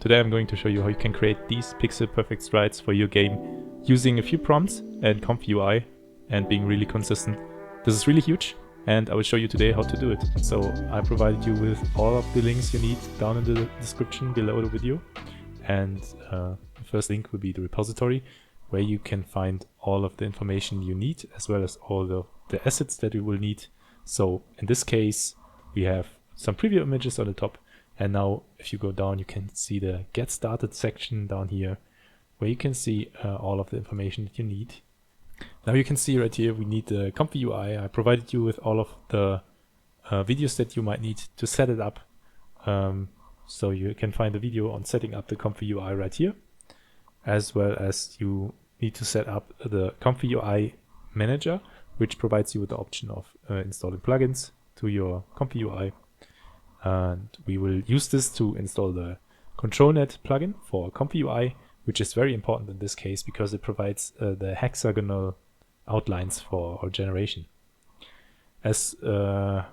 Today I'm going to show you how you can create these pixel perfect sprites for your game using a few prompts and Comfy UI and being really consistent. This is really huge and I will show you today how to do it. So I provided you with all of the links you need down in the description below the video. And the first link will be the repository where you can find all of the information you need as well as all the assets that you will need. So in this case we have some preview images on the top. And now if you go down, you can see the Get Started section down here, where you can see all of the information that you need. Now you can see right here, we need the Comfy UI. I provided you with all of the videos that you might need to set it up. So you can find a video on setting up the Comfy UI right here, as well as you need to set up the Comfy UI manager, which provides you with the option of installing plugins to your Comfy UI. And we will use this to install the ControlNet plugin for Comfy UI, which is very important in this case because it provides the hexagonal outlines for our generation. As you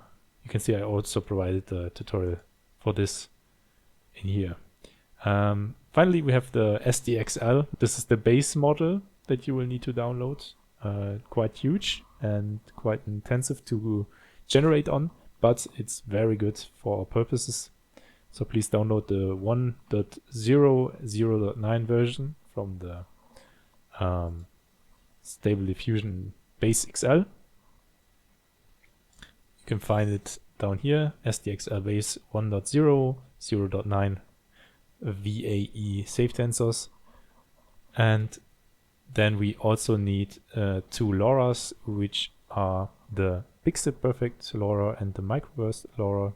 can see, I also provided the tutorial for this in here. Finally, we have the SDXL. This is the base model that you will need to download. Quite huge and quite intensive to generate on, but it's very good for our purposes. So please download the 1.0.0.9 version from the Stable Diffusion Base XL. You can find it down here, SDXL Base 1.0.0.9 VAE Safe Tensors. And then we also need two LoRa's, which are the Pixel Perfect LoRa and the Microburst LoRa.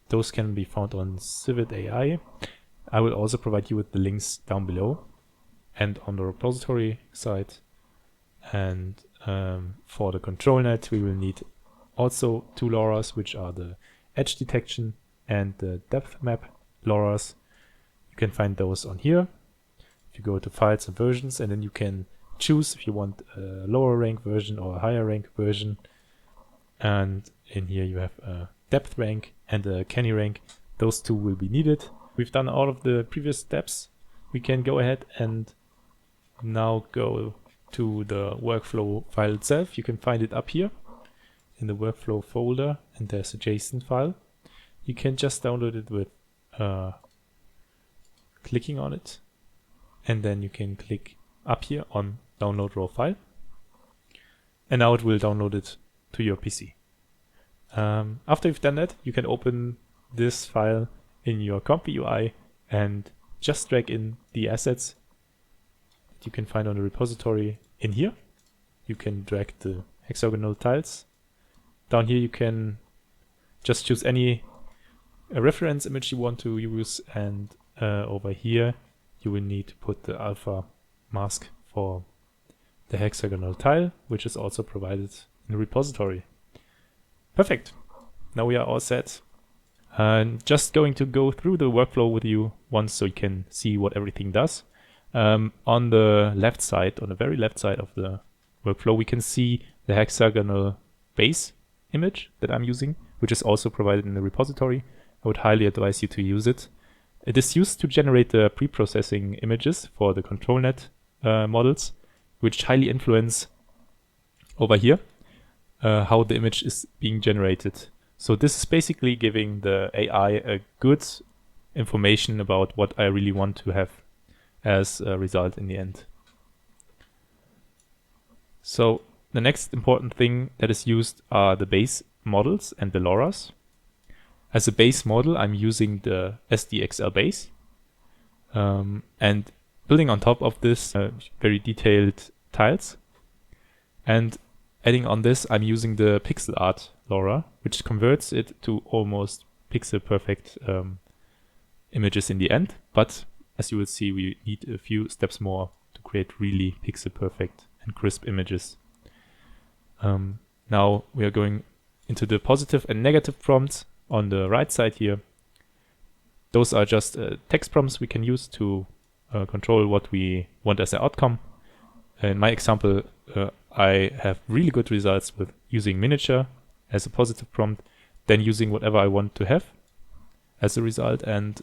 Those can be found on Civet AI. I will also provide you with the links down below and on the repository site. And for the ControlNet, we will need also two LoRa's, which are the edge detection and the depth map LoRa's. You can find those on here. If you go to files and versions, and then you can choose if you want a lower rank version or a higher rank version. And in here you have a depth rank and a canny rank. Those two will be needed. We've done all of the previous steps. We can go ahead and now go to the workflow file itself. You can find it up here in the workflow folder, and there's a JSON file. You can just download it with clicking on it, and then you can click up here on download raw file, and now it will download it to your PC. After you've done that, you can open this file in your Comfy UI and just drag in the assets that you can find on the repository in here. You can drag the hexagonal tiles. Down here you can just choose any reference image you want to use, and over here you will need to put the alpha mask for the hexagonal tile, which is also provided in the repository. Perfect. Now we are all set. Just going to go through the workflow with you once so you can see what everything does. On the left side, on the very left side of the workflow, we can see the hexagonal base image that I'm using, which is also provided in the repository. I would highly advise you to use it. It is used to generate the pre-processing images for the ControlNet models, which highly influence over here how the image is being generated. So this is basically giving the AI a good information about what I really want to have as a result in the end. So the next important thing that is used are the base models and the LoRa's. As a base model, I'm using the SDXL base, and building on top of this very detailed tiles. And adding on this, I'm using the pixel art LoRa, which converts it to almost pixel perfect images in the end. But as you will see, we need a few steps more to create really pixel perfect and crisp images. Now we are going into the positive and negative prompts on the right side here. Those are just text prompts we can use to control what we want as an outcome. In my example, I have really good results with using miniature as a positive prompt, then using whatever I want to have as a result, and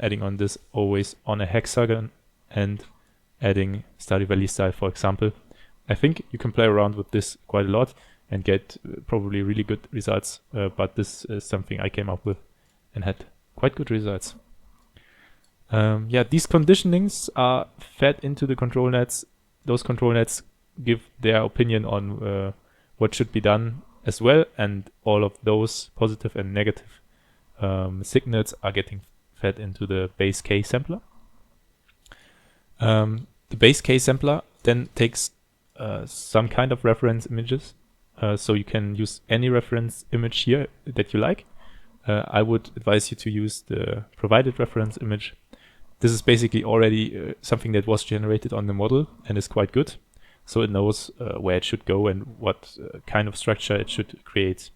adding on this always on a hexagon and adding Stardew Valley style, for example. I think you can play around with this quite a lot and get probably really good results, but this is something I came up with and had quite good results. Yeah, these conditionings are fed into the control nets. Those control nets give their opinion on what should be done as well, and all of those positive and negative signals are getting fed into the base K sampler. The base K sampler then takes some kind of reference images, so you can use any reference image here that you like. I would advise you to use the provided reference image. This is basically already something that was generated on the model and is quite good, so it knows where it should go and what kind of structure it should create.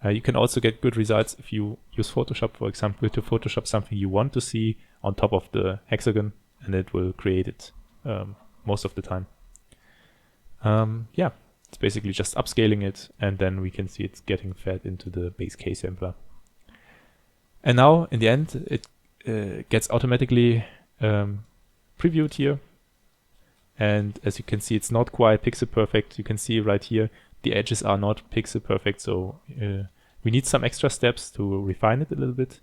You can also get good results if you use Photoshop, for example, to Photoshop something you want to see on top of the hexagon, and it will create it most of the time. Yeah, it's basically just upscaling it, and then we can see it's getting fed into the base K sampler. And now, in the end, it gets automatically previewed here. And as you can see, it's not quite pixel perfect. You can see right here, the edges are not pixel perfect, so we need some extra steps to refine it a little bit.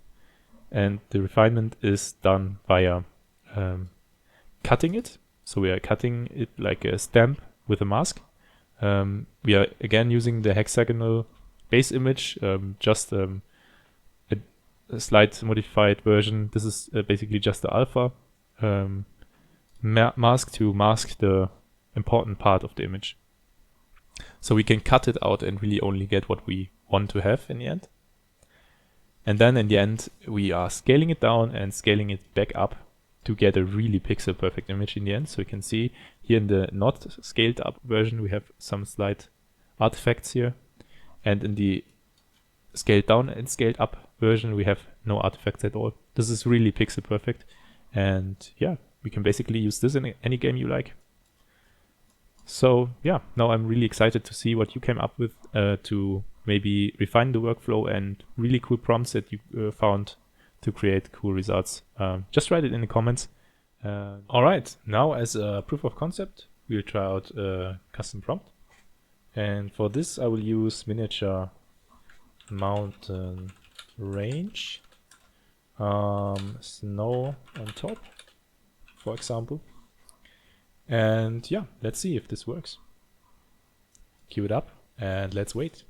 And the refinement is done via cutting it. So we are cutting it like a stamp with a mask. We are again using the hexagonal base image, just a slight modified version. This is basically just the alpha mask to mask the important part of the image. So we can cut it out and really only get what we want to have in the end. And then in the end, we are scaling it down and scaling it back up to get a really pixel perfect image in the end. So you can see here in the not scaled up version, we have some slight artifacts here. And in the scaled down and scaled up version, we have no artifacts at all. This is really pixel perfect. And yeah, we can basically use this in any game you like. So yeah, now I'm really excited to see what you came up with to maybe refine the workflow and really cool prompts that you found to create cool results. Just write it in the comments. All right, now as a proof of concept, we'll try out a custom prompt. And for this, I will use miniature mountain range, snow on top, for example. And yeah, let's see if this works. Cue it up and let's wait.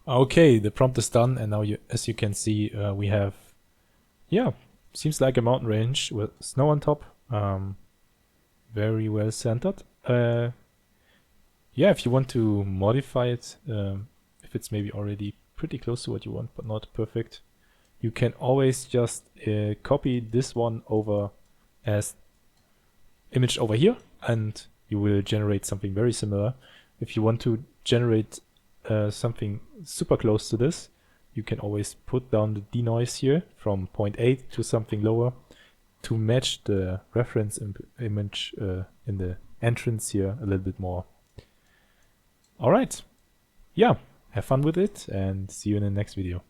Okay, the prompt is done, and now as you can see, we have, yeah, seems like a mountain range with snow on top. Very well centered. Yeah, if you want to modify it, if it's maybe already pretty close to what you want but not perfect, you can always just copy this one over as image over here, and you will generate something very similar. If you want to generate something super close to this, you can always put down the denoise here from 0.8 to something lower to match the reference image in the entrance here a little bit more. All right, yeah, have fun with it and see you in the next video.